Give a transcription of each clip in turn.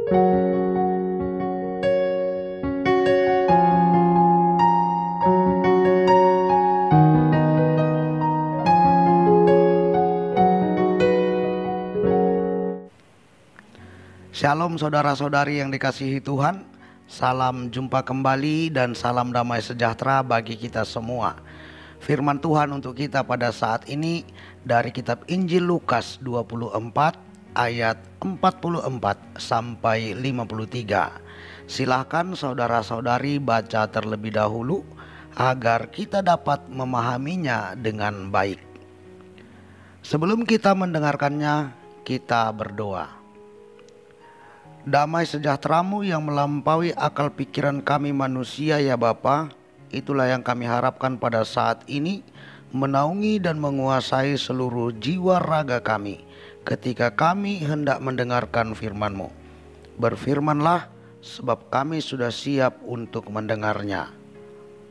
Shalom saudara-saudari yang dikasihi Tuhan. Salam jumpa kembali dan salam damai sejahtera bagi kita semua. Firman Tuhan untuk kita pada saat ini dari kitab Injil Lukas 24 ayat 44 sampai 53. Silahkan saudara-saudari baca terlebih dahulu agar kita dapat memahaminya dengan baik. Sebelum kita mendengarkannya, kita berdoa. Damai sejahtera-Mu yang melampaui akal pikiran kami manusia ya Bapa, itulah yang kami harapkan pada saat ini, menaungi dan menguasai seluruh jiwa raga kami ketika kami hendak mendengarkan firman-Mu. Berfirmanlah, sebab kami sudah siap untuk mendengarnya.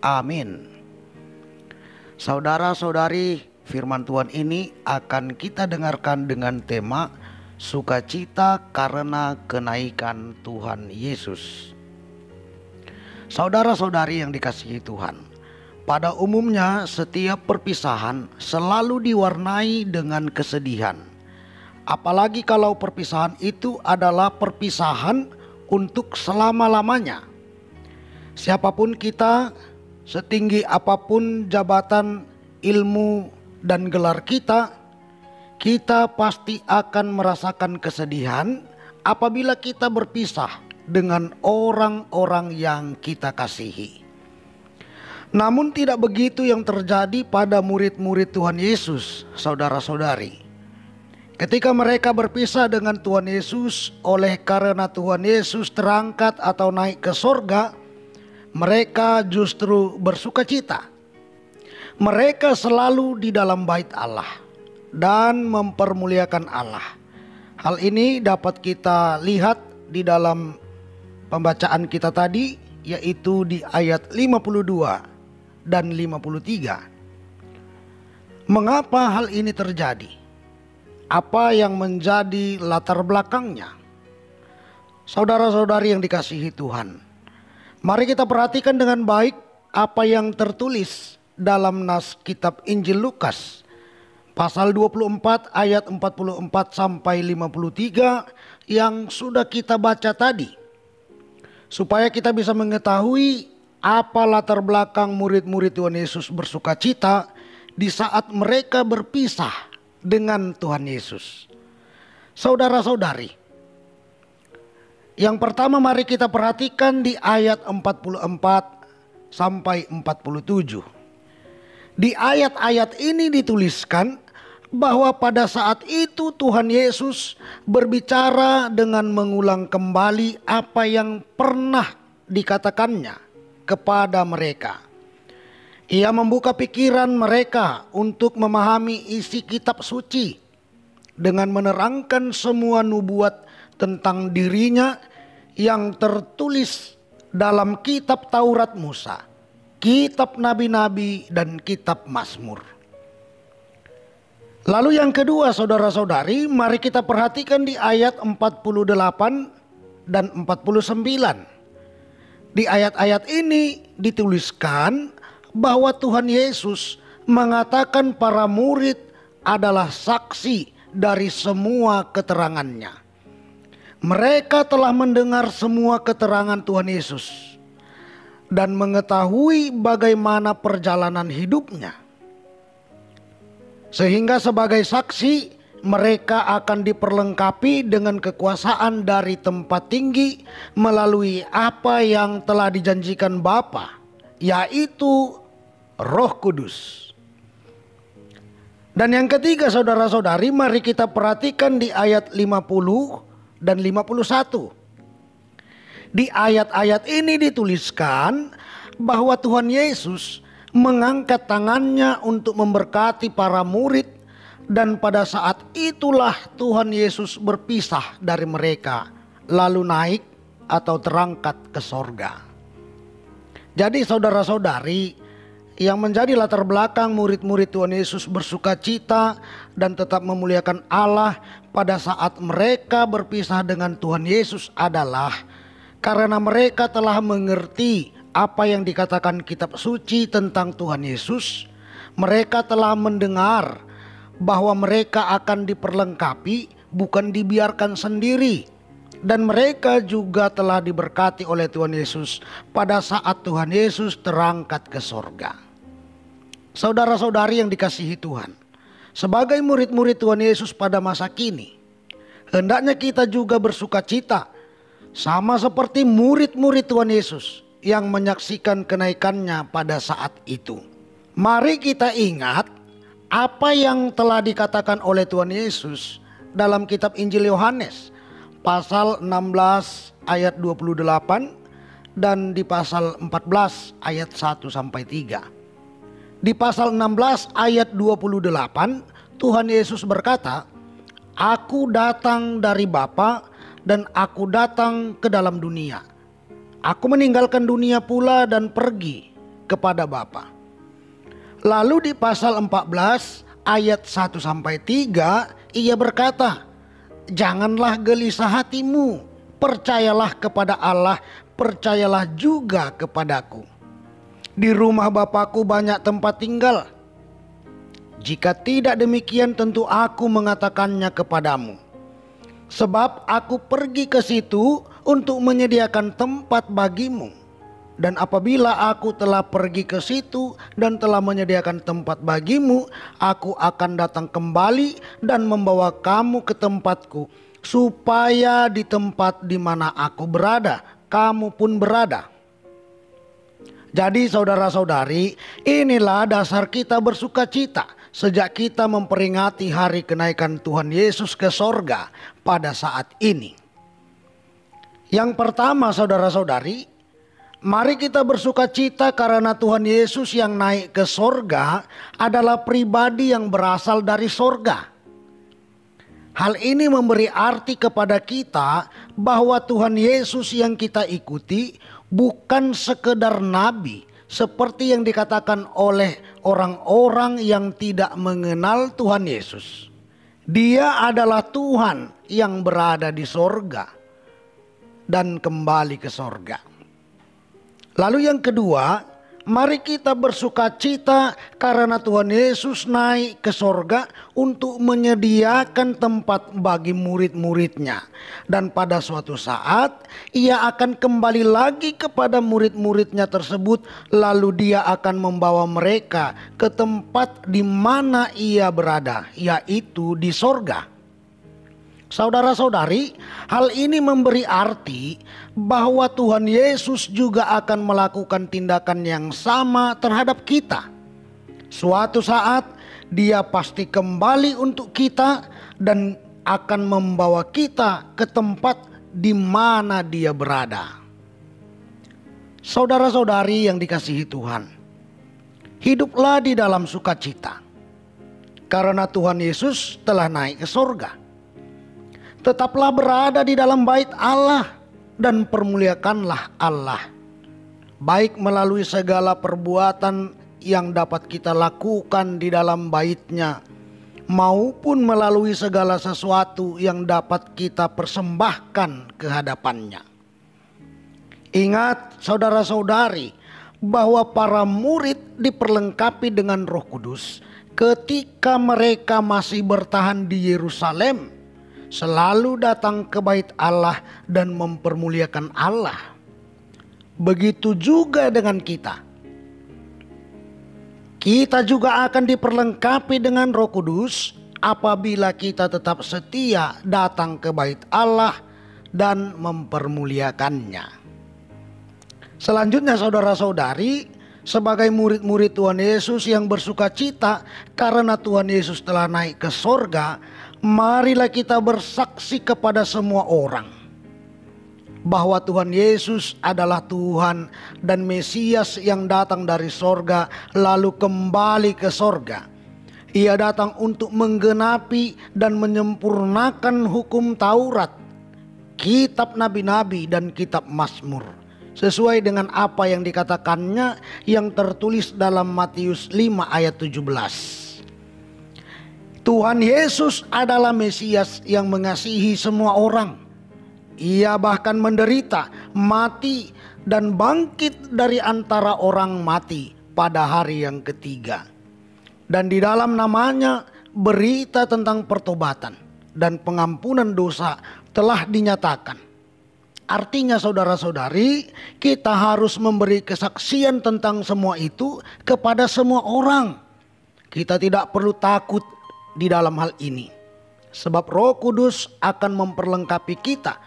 Amin. Saudara-saudari, firman Tuhan ini akan kita dengarkan dengan tema sukacita karena kenaikan Tuhan Yesus. Saudara-saudari yang dikasihi Tuhan, pada umumnya setiap perpisahan selalu diwarnai dengan kesedihan. Apalagi kalau perpisahan itu adalah perpisahan untuk selama-lamanya. Siapapun kita, setinggi apapun jabatan, ilmu, dan gelar kita pasti akan merasakan kesedihan apabila kita berpisah dengan orang-orang yang kita kasihi. Namun tidak begitu yang terjadi pada murid-murid Tuhan Yesus, saudara-saudari. Ketika mereka berpisah dengan Tuhan Yesus, oleh karena Tuhan Yesus terangkat atau naik ke sorga, mereka justru bersukacita. Mereka selalu di dalam bait Allah dan mempermuliakan Allah. Hal ini dapat kita lihat di dalam pembacaan kita tadi, yaitu di ayat 52 dan 53. Mengapa hal ini terjadi? Apa yang menjadi latar belakangnya? Saudara-saudari yang dikasihi Tuhan, mari kita perhatikan dengan baik apa yang tertulis dalam nas kitab Injil Lukas pasal 24 ayat 44 sampai 53 yang sudah kita baca tadi. Supaya kita bisa mengetahui apa latar belakang murid-murid Tuhan Yesus bersukacita di saat mereka berpisah dengan Tuhan Yesus. Saudara-saudari, yang pertama mari kita perhatikan di ayat 44 sampai 47. Di ayat-ayat ini dituliskan bahwa pada saat itu Tuhan Yesus berbicara dengan mengulang kembali apa yang pernah dikatakannya kepada mereka. Ia membuka pikiran mereka untuk memahami isi kitab suci dengan menerangkan semua nubuat tentang dirinya yang tertulis dalam kitab Taurat Musa, kitab nabi-nabi, dan kitab Mazmur. Lalu yang kedua, saudara-saudari, mari kita perhatikan di ayat 48 dan 49. Di ayat-ayat ini dituliskan bahwa Tuhan Yesus mengatakan para murid adalah saksi dari semua keterangannya. Mereka telah mendengar semua keterangan Tuhan Yesus dan mengetahui bagaimana perjalanan hidupnya. Sehingga sebagai saksi mereka akan diperlengkapi dengan kekuasaan dari tempat tinggi melalui apa yang telah dijanjikan Bapa, yaitu Roh Kudus. Dan yang ketiga, saudara-saudari, mari kita perhatikan di ayat 50 dan 51. Di ayat-ayat ini dituliskan bahwa Tuhan Yesus mengangkat tangannya untuk memberkati para murid, dan pada saat itulah Tuhan Yesus berpisah dari mereka lalu naik atau terangkat ke sorga. Jadi saudara-saudari yang menjadi latar belakang murid-murid Tuhan Yesus bersuka cita dan tetap memuliakan Allah pada saat mereka berpisah dengan Tuhan Yesus adalah karena mereka telah mengerti apa yang dikatakan kitab suci tentang Tuhan Yesus. Mereka telah mendengar bahwa mereka akan diperlengkapi, bukan dibiarkan sendiri. Dan mereka juga telah diberkati oleh Tuhan Yesus pada saat Tuhan Yesus terangkat ke sorga. Saudara-saudari yang dikasihi Tuhan, sebagai murid-murid Tuhan Yesus pada masa kini, hendaknya kita juga bersuka cita sama seperti murid-murid Tuhan Yesus yang menyaksikan kenaikannya pada saat itu. Mari kita ingat apa yang telah dikatakan oleh Tuhan Yesus dalam kitab Injil Yohanes pasal 16 ayat 28 dan di pasal 14 ayat 1 sampai 3. Di pasal 16 ayat 28 Tuhan Yesus berkata, "Aku datang dari Bapa dan aku datang ke dalam dunia. Aku meninggalkan dunia pula dan pergi kepada Bapa." Lalu di pasal 14 ayat 1 sampai 3 ia berkata, "Janganlah gelisah hatimu, percayalah kepada Allah, percayalah juga kepadaku. Di rumah Bapakku banyak tempat tinggal. Jika tidak demikian tentu aku mengatakannya kepadamu. Sebab aku pergi ke situ untuk menyediakan tempat bagimu. Dan apabila aku telah pergi ke situ dan telah menyediakan tempat bagimu, aku akan datang kembali dan membawa kamu ke tempatku, supaya di tempat di mana aku berada, kamu pun berada." Jadi saudara-saudari, inilah dasar kita bersuka cita sejak kita memperingati hari kenaikan Tuhan Yesus ke sorga pada saat ini. Yang pertama saudara-saudari, mari kita bersuka cita karena Tuhan Yesus yang naik ke sorga adalah pribadi yang berasal dari sorga. Hal ini memberi arti kepada kita bahwa Tuhan Yesus yang kita ikuti bukan sekedar nabi seperti yang dikatakan oleh orang-orang yang tidak mengenal Tuhan Yesus. Dia adalah Tuhan yang berada di sorga dan kembali ke sorga. Lalu yang kedua, mari kita bersuka cita karena Tuhan Yesus naik ke sorga untuk menyediakan tempat bagi murid-muridnya. Dan pada suatu saat ia akan kembali lagi kepada murid-muridnya tersebut. Lalu dia akan membawa mereka ke tempat di mana ia berada, yaitu di sorga. Saudara-saudari, hal ini memberi arti bahwa Tuhan Yesus juga akan melakukan tindakan yang sama terhadap kita. Suatu saat dia pasti kembali untuk kita dan akan membawa kita ke tempat di mana dia berada. Saudara-saudari yang dikasihi Tuhan, hiduplah di dalam sukacita karena Tuhan Yesus telah naik ke sorga. Tetaplah berada di dalam bait Allah dan permuliakanlah Allah, baik melalui segala perbuatan yang dapat kita lakukan di dalam bait-Nya, maupun melalui segala sesuatu yang dapat kita persembahkan ke hadapan-Nya. Ingat saudara-saudari bahwa para murid diperlengkapi dengan Roh Kudus ketika mereka masih bertahan di Yerusalem, selalu datang ke bait Allah dan mempermuliakan Allah. Begitu juga dengan kita. Kita juga akan diperlengkapi dengan Roh Kudus apabila kita tetap setia datang ke bait Allah dan mempermuliakannya. Selanjutnya saudara-saudari, sebagai murid-murid Tuhan Yesus yang bersuka cita karena Tuhan Yesus telah naik ke sorga, marilah kita bersaksi kepada semua orang bahwa Tuhan Yesus adalah Tuhan dan Mesias yang datang dari sorga lalu kembali ke sorga. Ia datang untuk menggenapi dan menyempurnakan hukum Taurat, kitab nabi-nabi dan kitab Mazmur. sesuai dengan apa yang dikatakannya yang tertulis dalam Matius 5 ayat 17. Tuhan Yesus adalah Mesias yang mengasihi semua orang. Ia bahkan menderita, mati, dan bangkit dari antara orang mati pada hari yang ketiga. Dan di dalam namanya berita tentang pertobatan dan pengampunan dosa telah dinyatakan. Artinya saudara-saudari, kita harus memberi kesaksian tentang semua itu kepada semua orang. Kita tidak perlu takut di dalam hal ini, sebab Roh Kudus akan memperlengkapi kita.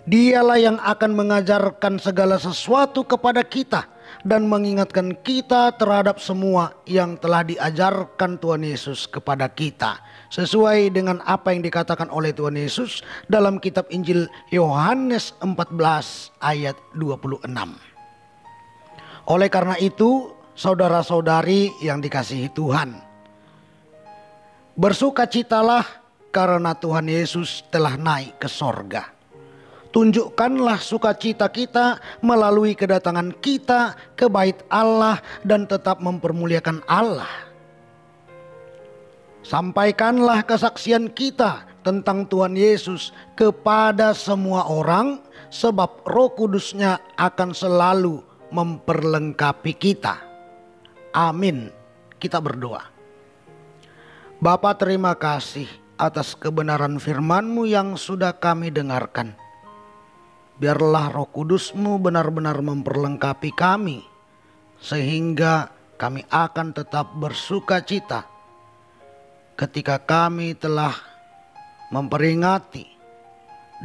Dialah yang akan mengajarkan segala sesuatu kepada kita dan mengingatkan kita terhadap semua yang telah diajarkan Tuhan Yesus kepada kita, sesuai dengan apa yang dikatakan oleh Tuhan Yesus dalam kitab Injil Yohanes 14 ayat 26. Oleh karena itu, saudara-saudari yang dikasihi Tuhan, bersukacitalah karena Tuhan Yesus telah naik ke sorga. Tunjukkanlah sukacita kita melalui kedatangan kita ke bait Allah dan tetap mempermuliakan Allah. Sampaikanlah kesaksian kita tentang Tuhan Yesus kepada semua orang, sebab Roh Kudus-Nya akan selalu memperlengkapi kita. Amin. Kita berdoa. Bapa, terima kasih atas kebenaran firman-Mu yang sudah kami dengarkan. Biarlah Roh Kudus-Mu benar-benar memperlengkapi kami, sehingga kami akan tetap bersuka cita ketika kami telah memperingati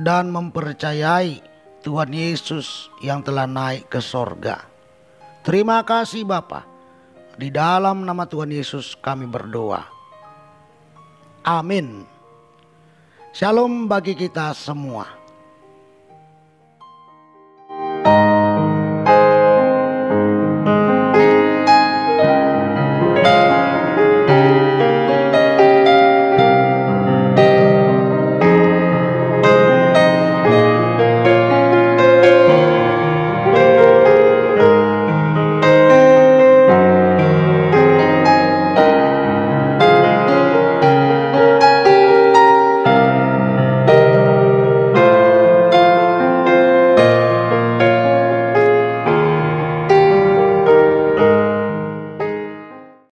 dan mempercayai Tuhan Yesus yang telah naik ke sorga. Terima kasih Bapa. Di dalam nama Tuhan Yesus kami berdoa. Amin. Shalom bagi kita semua.